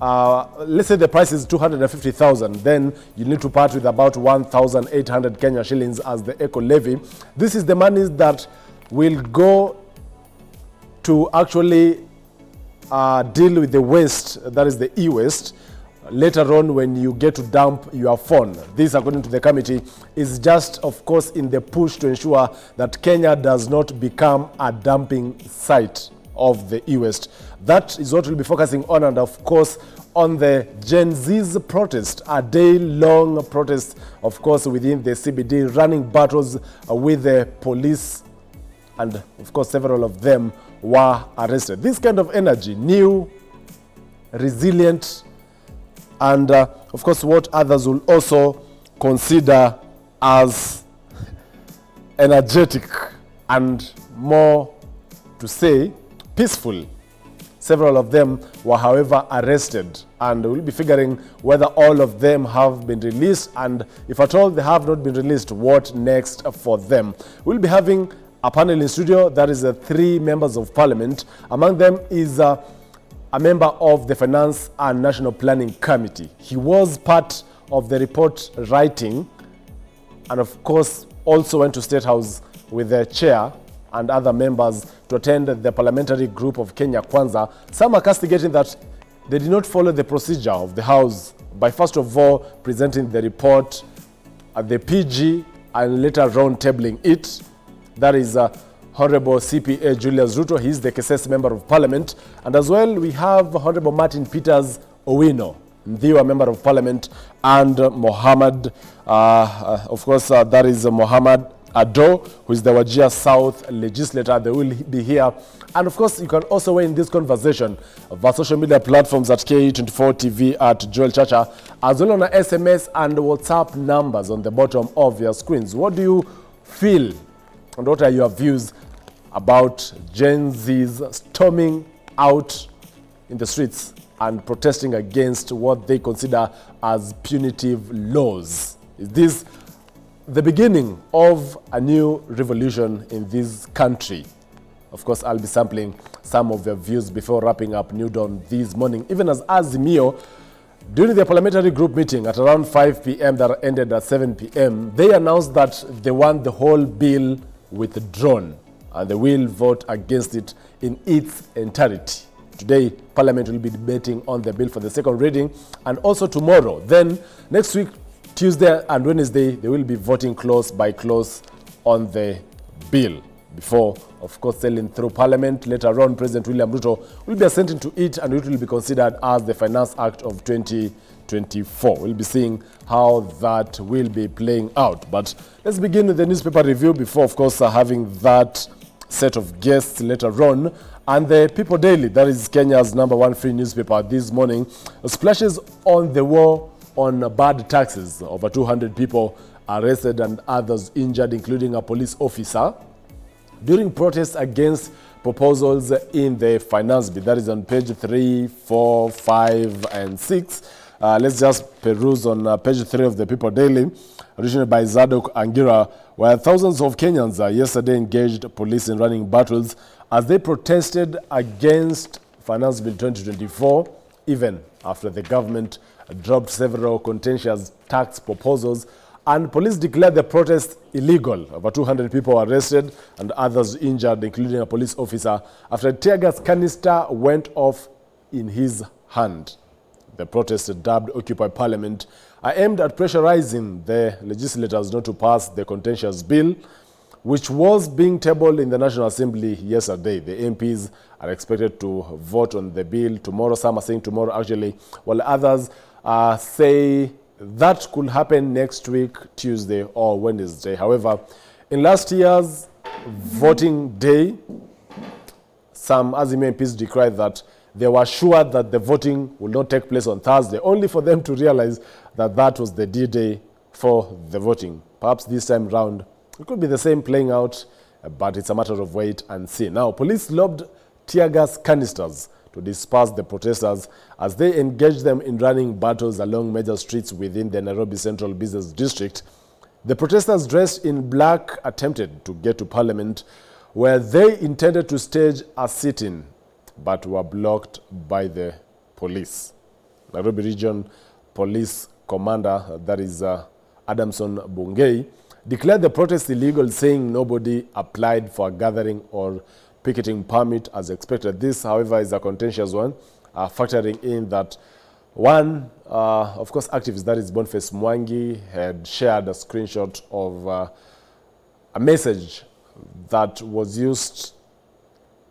let's say the price is 250,000, then you need to part with about 1,800 Kenya shillings as the eco levy. This is the money that will go to actually deal with the waste, that is the e-waste. Later on, when you get to dump your phone, this, according to the committee, is just, of course, in the push to ensure that Kenya does not become a dumping site of the e-waste. That is what we'll be focusing on, and of course, on the Gen Z's protest, a day-long protest, of course, within the CBD, running battles with the police, and of course, several of them were arrested. This kind of energy, new, resilient, and of course, what others will also consider as energetic and, more to say, peaceful. Several of them were, however, arrested, and we'll be figuring whether all of them have been released, and if at all they have not been released, what next for them. We'll be having a panel in studio. That is 3 members of parliament. Among them is a member of the Finance and National Planning Committee. He was part of the report writing, and of course also went to State House with the chair and other members to attend the parliamentary group of Kenya Kwanza. Some are castigating that they did not follow the procedure of the House by first of all presenting the report at the PG and later on tabling it. That is Honorable CPA Julius Ruto. He is the KSS Member of Parliament. And as well, we have Honorable Martin Peters Owino, Ndiwa Member of Parliament, and Mohammed, of course, that is Mohammed Ado, who is the Wajir South legislator. They will be here. And of course, you can also weigh in this conversation via social media platforms at K24 TV, at Joel Chacha, as well on our SMS and WhatsApp numbers on the bottom of your screens. What do you feel, and what are your views about Gen Z's storming out in the streets and protesting against what they consider as punitive laws? Is this the beginning of a new revolution in this country? Of course, I'll be sampling some of your views before wrapping up New Dawn this morning. Even as Azimio, during their parliamentary group meeting at around 5 p.m. that ended at 7 p.m., they announced that they want the whole bill withdrawn and they will vote against it in its entirety. Today, Parliament will be debating on the bill for the second reading, and also tomorrow. Then, next week, Tuesday and Wednesday, they will be voting clause by clause on the bill before, of course, sailing through Parliament. Later on, President William Ruto will be assenting to it, and it will be considered as the Finance Act of 2024. We'll be seeing how that will be playing out. But let's begin with the newspaper review before, of course, having that set of guests later on. And the People Daily, that is Kenya's #1 free newspaper this morning, splashes on the war on bad taxes. Over 200 people arrested and others injured, including a police officer, during protests against proposals in the finance bill. That is on page 3, 4, 5, and 6. Let's just peruse on page 3 of the People Daily, written by Zadok Angira, where thousands of Kenyans yesterday engaged police in running battles as they protested against Finance Bill 2024, even after the government dropped several contentious tax proposals, and police declared the protest illegal. Over 200 people were arrested and others injured, including a police officer, after a tear gas canister went off in his hand. The protest, dubbed Occupy Parliament, are aimed at pressurizing the legislators not to pass the contentious bill, which was being tabled in the National Assembly yesterday. The MPs are expected to vote on the bill tomorrow. Some are saying tomorrow, actually, while others say that could happen next week, Tuesday or Wednesday. However, in last year's voting day, some Azimio MPs decried that they were sure that the voting will not take place on Thursday, only for them to realize that that was the D-Day for the voting. Perhaps this time round, it could be the same playing out, but it's a matter of wait and see. Now, police lobbed tear gas canisters to disperse the protesters as they engaged them in running battles along major streets within the Nairobi Central Business District. The protesters, dressed in black, attempted to get to Parliament, where they intended to stage a sit-in, but were blocked by the police. Nairobi Region Police Commander, that is Adamson Bungei, declared the protest illegal, saying nobody applied for a gathering or picketing permit as expected. This, however, is a contentious one, factoring in that one, of course, activist, that is Boniface Mwangi, had shared a screenshot of a message that was used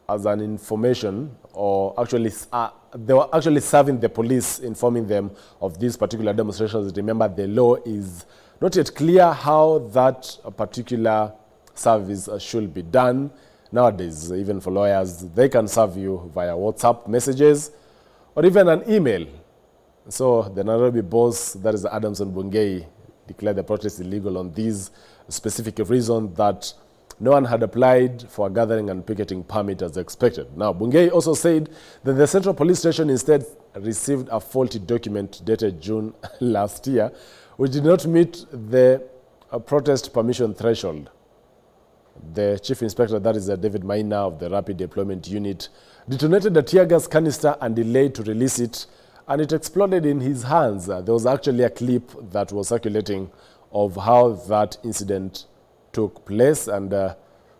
as an information, or actually they were actually serving the police, informing them of these particular demonstrations. Remember, the law is not yet clear how that particular service should be done. Nowadays, even for lawyers, they can serve you via WhatsApp messages or even an email. So the Nairobi boss, that is Adamson Bungei, declared the protest illegal on these specific reason that no one had applied for a gathering and picketing permit as expected. Now, Bungei also said that the Central Police Station instead received a faulty document dated June last year, which did not meet the protest permission threshold. The chief inspector, that is David Maina of the Rapid Deployment Unit, detonated a tear gas canister and delayed to release it, and it exploded in his hands. There was actually a clip that was circulating of how that incident took place, and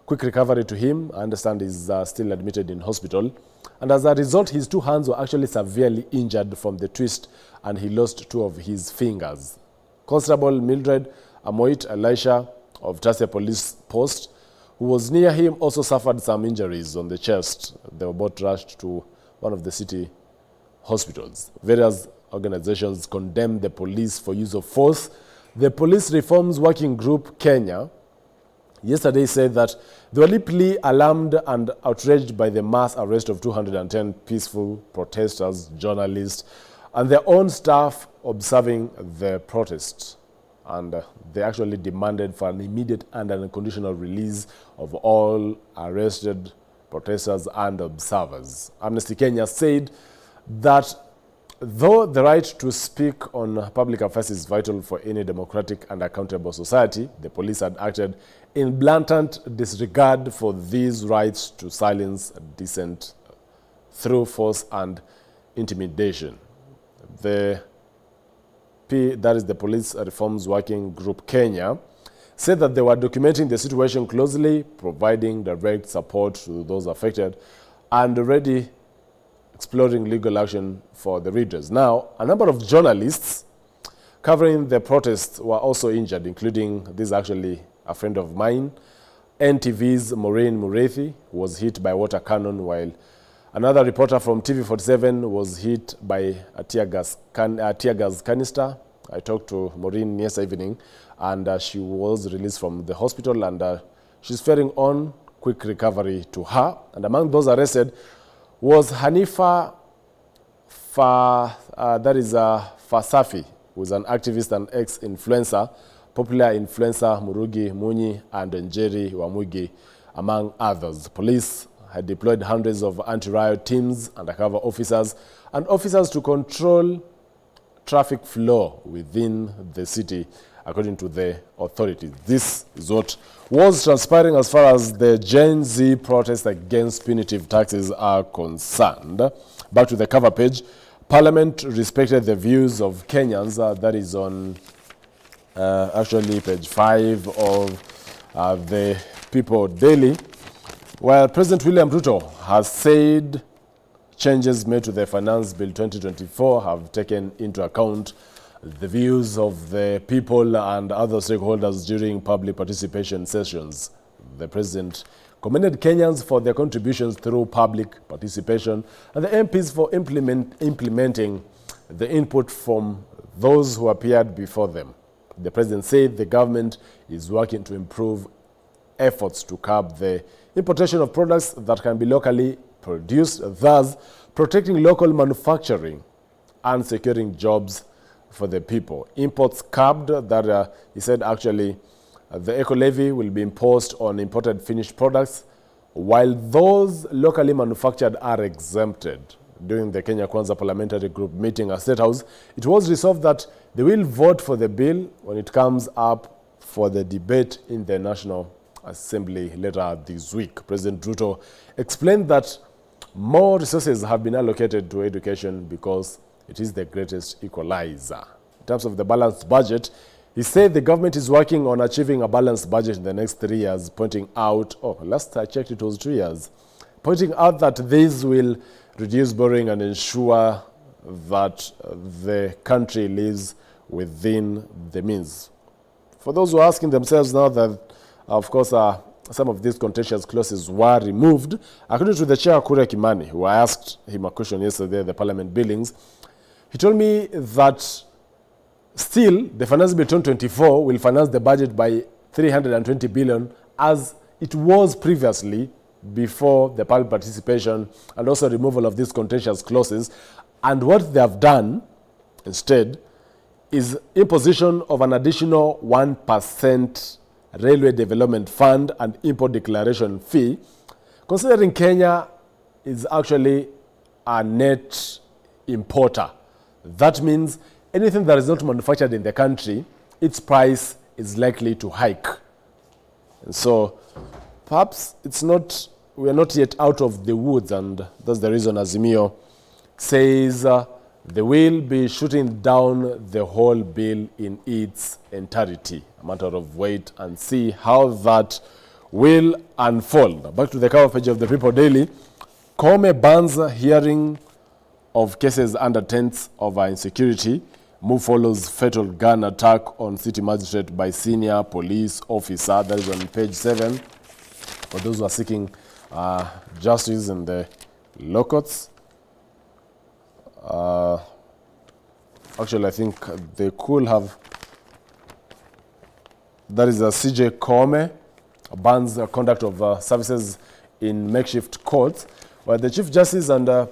quick recovery to him. I understand he's still admitted in hospital. And as a result, his two hands were actually severely injured from the twist, and he lost two of his fingers. Constable Mildred Amoit Elisha of Tasia Police Post, who was near him, also suffered some injuries on the chest. They were both rushed to one of the city hospitals. Various organizations condemned the police for use of force. The Police Reforms Working Group Kenya yesterday said that they were deeply alarmed and outraged by the mass arrest of 210 peaceful protesters, journalists, and their own staff observing the protests. And they actually demanded for an immediate and unconditional release of all arrested protesters and observers. Amnesty Kenya said that though the right to speak on public affairs is vital for any democratic and accountable society, the police had acted in blatant disregard for these rights to silence dissent through force and intimidation. That is the Police Reforms Working Group Kenya, said that they were documenting the situation closely, providing direct support to those affected, and already exploring legal action for the readers. Now, a number of journalists covering the protests were also injured, including, this is actually a friend of mine, NTV's Maureen Mureithi was hit by water cannon, while another reporter from TV47 was hit by a tear gas canister. I talked to Maureen yesterday evening, and she was released from the hospital, and she's faring on. Quick recovery to her. And among those arrested was Hanifa Fasafi, who is an activist and ex-influencer, popular influencer Murugi Munyi and Njeri Wamugi, among others. Police had deployed hundreds of anti-riot teams, undercover officers, and officers to control traffic flow within the city, according to the authorities. This is what was transpiring as far as the Gen Z protests against punitive taxes are concerned. Back to the cover page. Parliament respected the views of Kenyans. That is on actually page 5 of the People Daily. While President William Ruto has said changes made to the Finance Bill 2024 have taken into account the views of the people and other stakeholders during public participation sessions. The President commended Kenyans for their contributions through public participation and the MPs for implementing the input from those who appeared before them. The President said the government is working to improve efforts to curb the importation of products that can be locally produced, thus protecting local manufacturing and securing jobs for the people. Imports curbed, that he said actually the eco levy will be imposed on imported finished products, while those locally manufactured are exempted. During the Kenya Kwanza Parliamentary Group meeting at State House, it was resolved that they will vote for the bill when it comes up for the debate in the National Assembly later this week. President Ruto explained that more resources have been allocated to education because it is the greatest equalizer. In terms of the balanced budget, he said the government is working on achieving a balanced budget in the next 3 years, pointing out, last I checked it was 2 years, pointing out that this will reduce borrowing and ensure that the country lives within the means. For those who are asking themselves now that, of course, some of these contentious clauses were removed, according to the chair, Kure Kimani, who I asked him a question yesterday at the Parliament buildings, he told me that still the Finance Bill 2024 will finance the budget by 320 billion as it was previously before the public participation and also removal of these contentious clauses. And what they have done instead is imposition of an additional 1% railway development fund and import declaration fee, considering Kenya is actually a net importer. That means anything that is not manufactured in the country, its price is likely to hike. And so perhaps we are not yet out of the woods, and that's the reason Azimio says they will be shooting down the whole bill in its entirety. A matter of wait and see how that will unfold. Back to the cover page of the People Daily. Koome bans hearing of cases under tents over insecurity. Move follows fatal gun attack on city magistrate by senior police officer. That is on page 7. For those who are seeking justice in the law courts. Actually, I think they could have. That is a CJ Koome bans the conduct of services in makeshift courts, where the Chief Justice and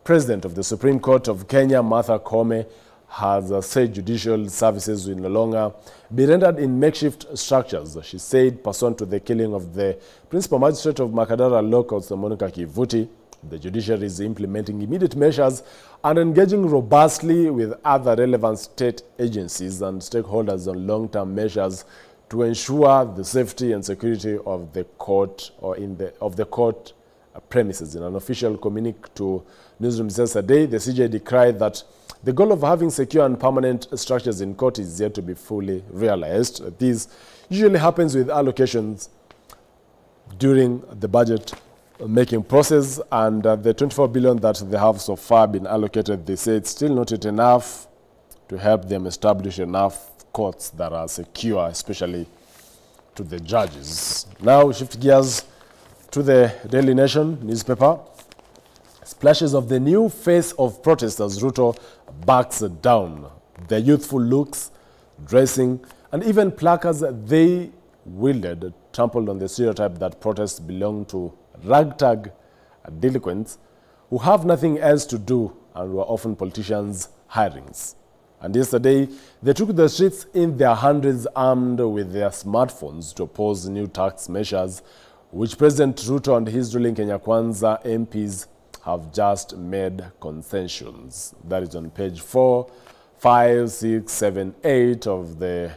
President of the Supreme Court of Kenya, Martha Koome, has said judicial services will no longer be rendered in makeshift structures. She said, pursuant to the killing of the Principal Magistrate of Makadara Law Courts, Monica Kivuti, the judiciary is implementing immediate measures and engaging robustly with other relevant state agencies and stakeholders on long-term measures to ensure the safety and security of the court of the court premises. In an official communique to Newsroom yesterday, the CJ decried that the goal of having secure and permanent structures in court is yet to be fully realized. This usually happens with allocations during the budget making process, and the 24 billion that they have so far been allocated, they say it's still not enough to help them establish enough courts that are secure, especially to the judges. Now we shift gears to the Daily Nation newspaper. Splashes of the new face of protesters, Ruto backs down. Their youthful looks, dressing, and even placards they wielded trampled on the stereotype that protests belong to ragtag delinquents who have nothing else to do and were often politicians' hirings. And yesterday, they took the streets in their hundreds armed with their smartphones to oppose new tax measures, which President Ruto and his ruling Kenya Kwanza MPs have just made concessions. That is on page 4, 5, 6, 7, 8 of the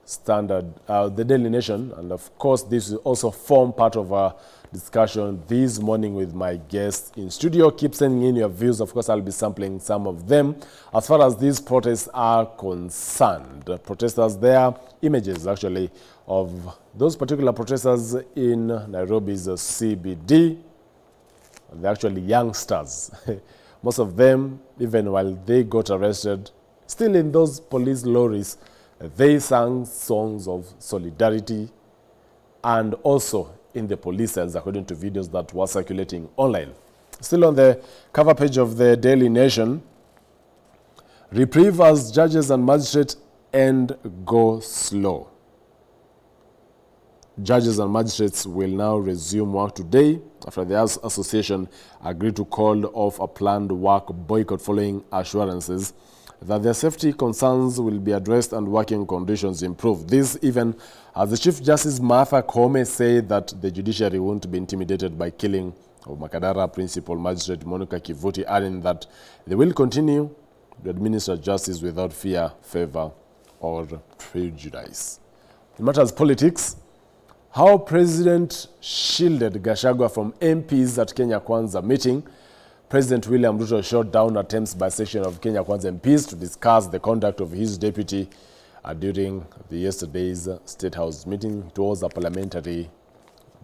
Standard, the Daily Nation. And of course, this will also form part of our discussion this morning with my guests in studio. Keep sending in your views. Of course, I'll be sampling some of them. As far as these protests are concerned, protesters, there are images actually of those particular protesters in Nairobi's CBD. They're actually youngsters. Most of them, even while they got arrested, still in those police lorries, they sang songs of solidarity and also in the police cells, according to videos that were circulating online. Still on the cover page of the Daily Nation, reprieve as judges and magistrates end go slow. Judges and magistrates will now resume work today after the association agreed to call off a planned work boycott following assurances that their safety concerns will be addressed and working conditions improved. This even as the Chief Justice Martha Koome said that the judiciary won't be intimidated by killing of Makadara Principal Magistrate Monica Kivuti, adding that they will continue to administer justice without fear, favor, or prejudice. In matters politics, how President shielded Gachagua from MPs at Kenya Kwanza meeting, President William Ruto shot down attempts by a section of K24 MPs to discuss the conduct of his deputy during yesterday's State House meeting towards a parliamentary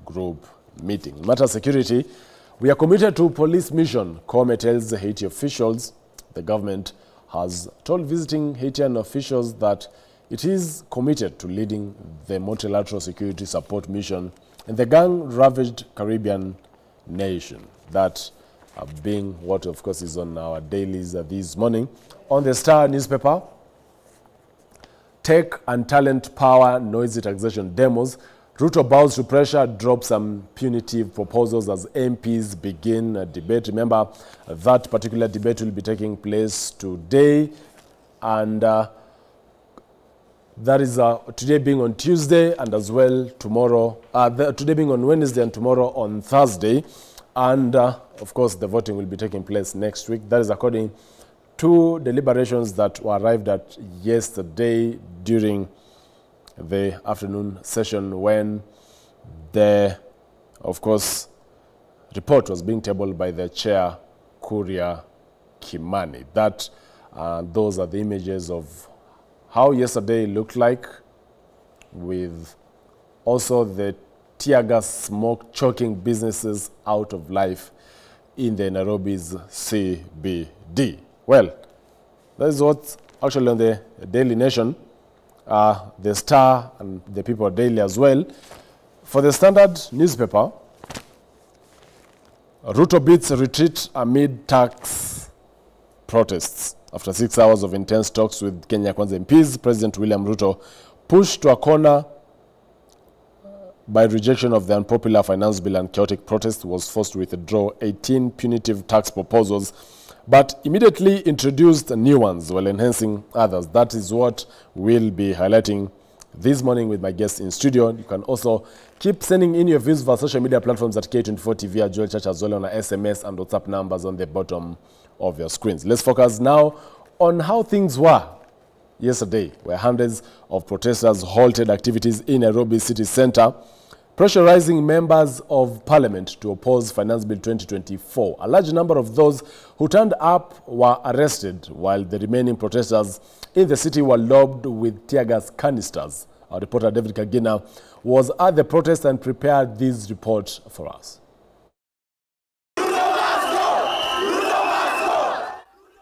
group meeting. In matter of security, we are committed to police mission, Kome tells the Haiti officials. The government has told visiting Haitian officials that it is committed to leading the multilateral security support mission in the gang-ravaged Caribbean nation. That being what, of course, is on our dailies this morning. On the Star newspaper, tech and talent power noisy taxation demos. Ruto bows to pressure, drops some punitive proposals as MPs begin a debate. Remember, that particular debate will be taking place today, and that is today being on Tuesday, and as well tomorrow, today being on Wednesday and tomorrow on Thursday. And of course, the voting will be taking place next week. That is according to deliberations that were arrived at yesterday during the afternoon session, when the, of course, report was being tabled by the chair, Kuria Kimani. That those are the images of how yesterday looked like, with also the tear gas smoke choking businesses out of life in the Nairobi's CBD. Well, that is what's actually on the Daily Nation, the Star, and the People Daily as well. For the Standard newspaper, Ruto beats retreat amid tax protests. After 6 hours of intense talks with K24 MPs, President William Ruto, pushed to a corner by rejection of the unpopular finance bill and chaotic protest, was forced to withdraw 18 punitive tax proposals, but immediately introduced new ones while enhancing others. That is what we'll be highlighting this morning with my guests in studio. You can also keep sending in your views via social media platforms at K24 TV, at Joel Church, as well on our SMS and WhatsApp numbers on the bottom of your screens. Let's focus now on how things were yesterday, where hundreds of protesters halted activities in Nairobi city center, pressurizing members of parliament to oppose Finance Bill 2024. A large number of those who turned up were arrested, while the remaining protesters in the city were lobbed with tear gas canisters. Our reporter David Kagina was at the protest and prepared this report for us.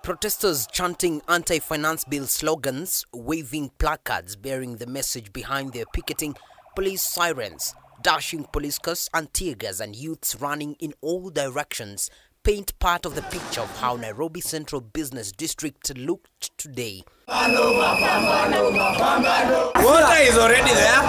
Protesters chanting anti-finance bill slogans, waving placards bearing the message behind their picketing, police sirens, dashing police cars and tear gas, and youths running in all directions paint part of the picture of how Nairobi Central Business District looked today. Water is already there.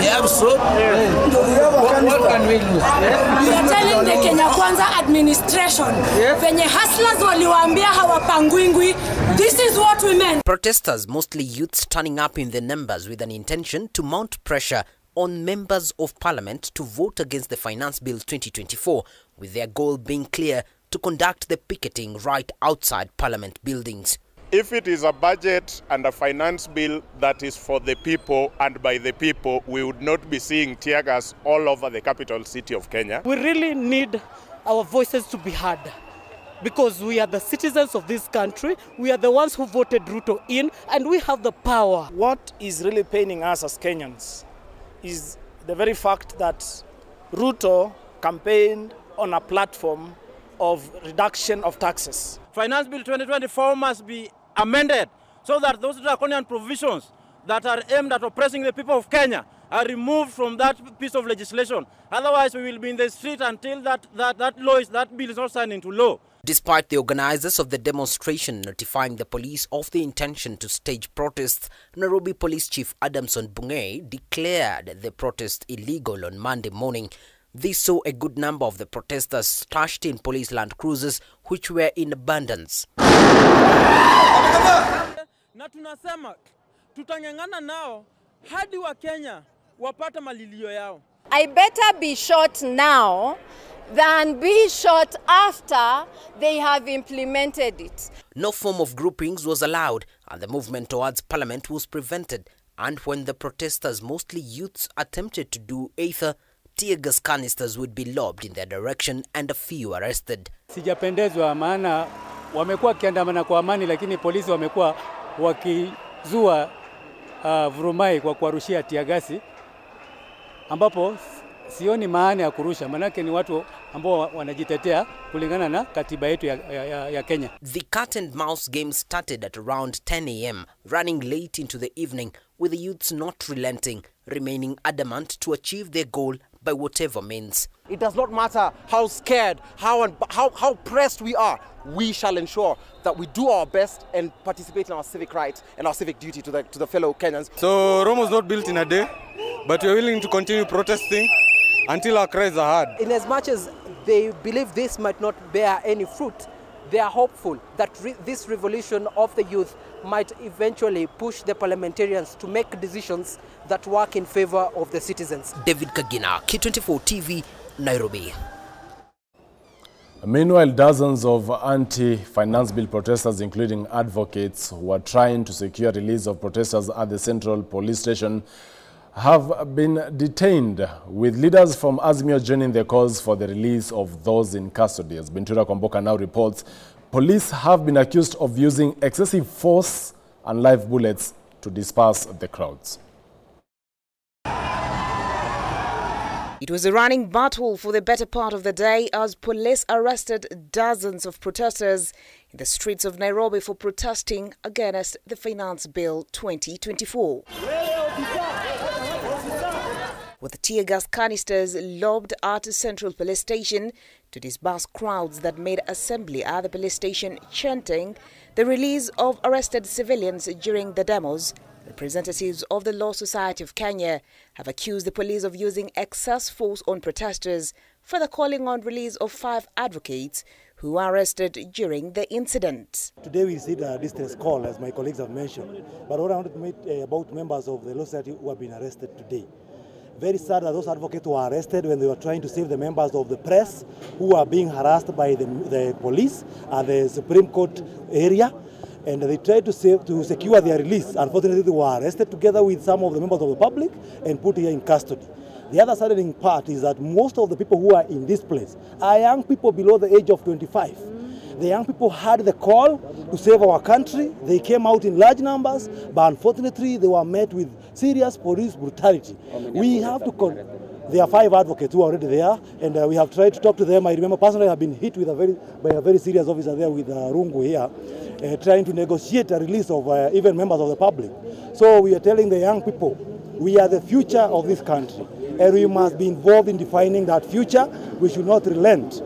They have soap. What can we lose? We are telling the K24 administration, venye hustlers waliwaambia hawapangwingwi, this is what we meant. Protesters, mostly youths, turning up in their numbers with an intention to mount pressure on members of parliament to vote against the Finance Bill 2024, with their goal being clear: to conduct the picketing right outside parliament buildings. If it is a budget and a finance bill that is for the people and by the people, we would not be seeing tear gas all over the capital city of Kenya. We really need our voices to be heard, because we are the citizens of this country. We are the ones who voted Ruto in, and we have the power. What is really paining us as Kenyans is the very fact that Ruto campaigned on a platform of reduction of taxes. Finance Bill 2024 must be amended so that those draconian provisions that are aimed at oppressing the people of Kenya are removed from that piece of legislation. Otherwise, we will be in the street until that bill is not signed into law. Despite the organizers of the demonstration notifying the police of the intention to stage protests, Nairobi Police Chief Adamson Bungei declared the protest illegal on Monday morning. This saw a good number of the protesters stashed in police land cruisers, which were in abundance. Na tunasema tutangangana nao hadi wa Kenya wapata malilio yao. I better be shot now than be shot after they have implemented it. No form of groupings was allowed, and the movement towards parliament was prevented. And when the protesters, mostly youths, attempted to do either tear gas canisters would be lobbed in their direction and a few arrested. Sijapendezwa maana wamekuwa wakiandamana kwa amani, lakini polisi wamekuwa wakizua vurumai kwa kuwarushia tear gasi, ambapo sioni maana ya kurusha, manake ni watu ambao wanajitetea kulingana na katiba yetu ya Kenya. The cat and mouse game started at around 10 a.m., running late into the evening, with the youths not relenting, remaining adamant to achieve their goal by whatever means. It does not matter how scared, how pressed we are. We shall ensure that we do our best and participate in our civic rights and our civic duty to the fellow Kenyans. So Rome was not built in a day, but we're willing to continue protesting until our cries are heard. In as much as they believe this might not bear any fruit, they are hopeful that this revolution of the youth might eventually push the parliamentarians to make decisions that work in favor of the citizens. David Kagina, K24 TV, Nairobi. Meanwhile, dozens of anti-finance bill protesters, including advocates who are trying to secure release of protesters at the Central Police Station, have been detained, with leaders from Azimio joining the cause for the release of those in custody. As Bentura Komboka now reports, police have been accused of using excessive force and live bullets to disperse the crowds. It was a running battle for the better part of the day as police arrested dozens of protesters in the streets of Nairobi for protesting against the Finance Bill 2024. With tear gas canisters lobbed at Central Police Station to disperse crowds that made assembly at the police station chanting the release of arrested civilians during the demos, representatives of the Law Society of Kenya have accused the police of using excess force on protesters, further calling on release of 5 advocates who were arrested during the incident. Today we received a distress call, as my colleagues have mentioned, but what I wanted to make about members of the Law Society who have been arrested today. Very sad that those advocates were arrested when they were trying to save the members of the press who are being harassed by the police at the Supreme Court area. And they tried to secure their release. Unfortunately, they were arrested together with some of the members of the public and put here in custody. The other saddening part is that most of the people who are in this place are young people below the age of 25. The young people heard the call to save our country. They came out in large numbers, but unfortunately, they were met with serious police brutality. We have to there are 5 advocates who are already there, and we have tried to talk to them. I remember personally I have been hit with by a very serious officer there with Rungu here, trying to negotiate a release of even members of the public. So we are telling the young people, we are the future of this country, and we must be involved in defining that future. We should not relent.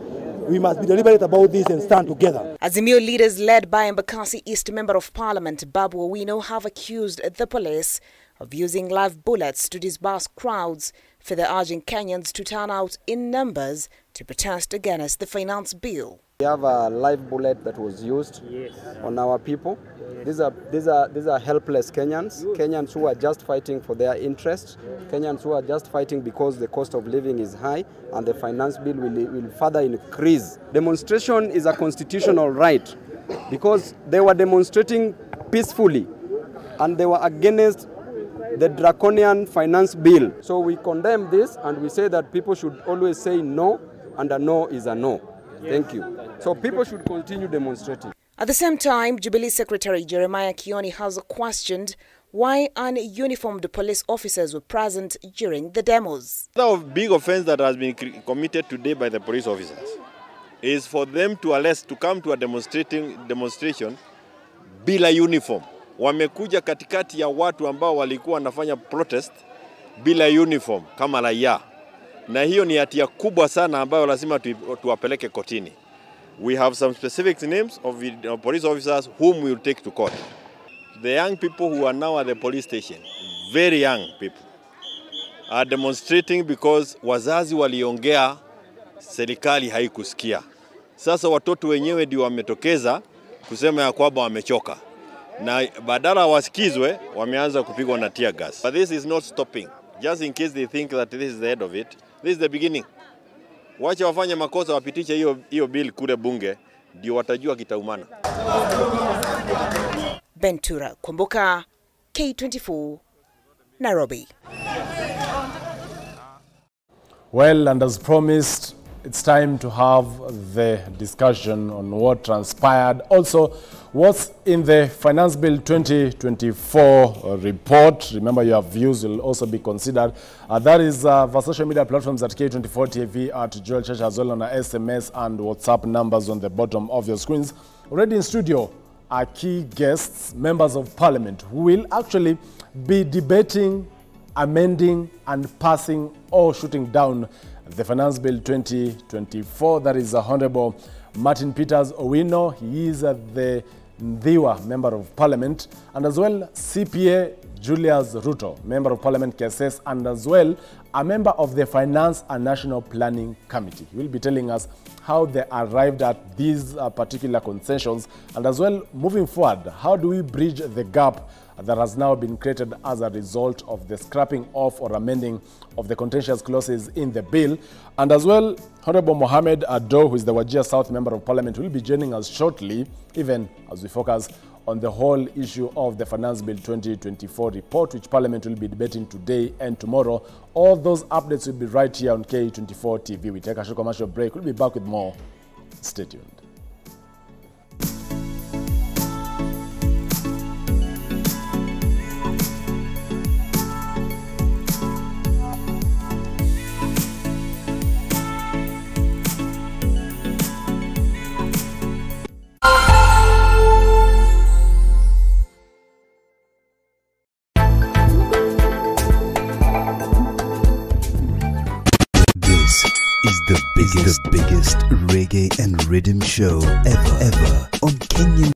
We must be deliberate about this and stand together. Azimio leaders led by Embakasi East Member of Parliament Babu Owino have accused the police of using live bullets to disperse crowds, further urging Kenyans to turn out in numbers to protest against the finance bill. We have a live bullet that was used on our people. These are helpless Kenyans, Kenyans who are just fighting for their interests, Kenyans who are just fighting because the cost of living is high and the finance bill will further increase. Demonstration is a constitutional right because they were demonstrating peacefully and they were against the draconian finance bill. So we condemn this and we say that people should always say no, and a no is a no. Thank you. So people should continue demonstrating. At the same time, Jubilee Secretary Jeremiah Kioni has questioned why ununiformed police officers were present during the demos. The big offense that has been committed today by the police officers is for them to come to a demonstration bila uniform. Wamekuja katikati ya watu ambao walikuwa wanafanya protest bila uniform kama raia. Na hiyo ni hatia kubwa sana ambayo lazima tuwapeleke kotini. We have some specific names of police officers whom we will take to court. The young people who are now at the police station, very young people, are demonstrating because wazazi waliongea, serikali haikusikia. Sasa watoto wenyewe ndio wametokeza kusema ya kwamba wamechoka. Na badala wasikizwe, wameanza kupigwa na tear gas. But this is not stopping. Just in case they think that this is the end of it, this is the beginning. Wacha wafanye makosa, wapitishe hiyo bill kule bunge, ndio watajua kitaumana. Bentura Komboka, K24, Nairobi. Well, and as promised, it's time to have the discussion on what transpired. Also, what's in the Finance Bill 2024 report. Remember, your views will also be considered. That is for social media platforms at K24 TV, at Joel Church, as well on our SMS and WhatsApp numbers on the bottom of your screens. Already in studio are key guests, members of parliament, who will actually be debating, amending and passing or shooting down the Finance Bill 2024. That is Honorable Martin Peters Owino. He is the Ndhiwa Member of Parliament, and as well CPA Julius Ruto, Member of Parliament KSS, and as well a member of the Finance and National Planning Committee. He will be telling us how they arrived at these particular concessions, and as well moving forward, how do we bridge the gap that has now been created as a result of the scrapping off or amending of the contentious clauses in the bill. And as well, Honorable Mohamed Ado, who is the Wajir South Member of Parliament, will be joining us shortly, even as we focus on the whole issue of the Finance Bill 2024 report, which Parliament will be debating today and tomorrow. All those updates will be right here on K24 TV. We take a short commercial break. We'll be back with more. Stay tuned. The biggest reggae and rhythm show ever on Kenyan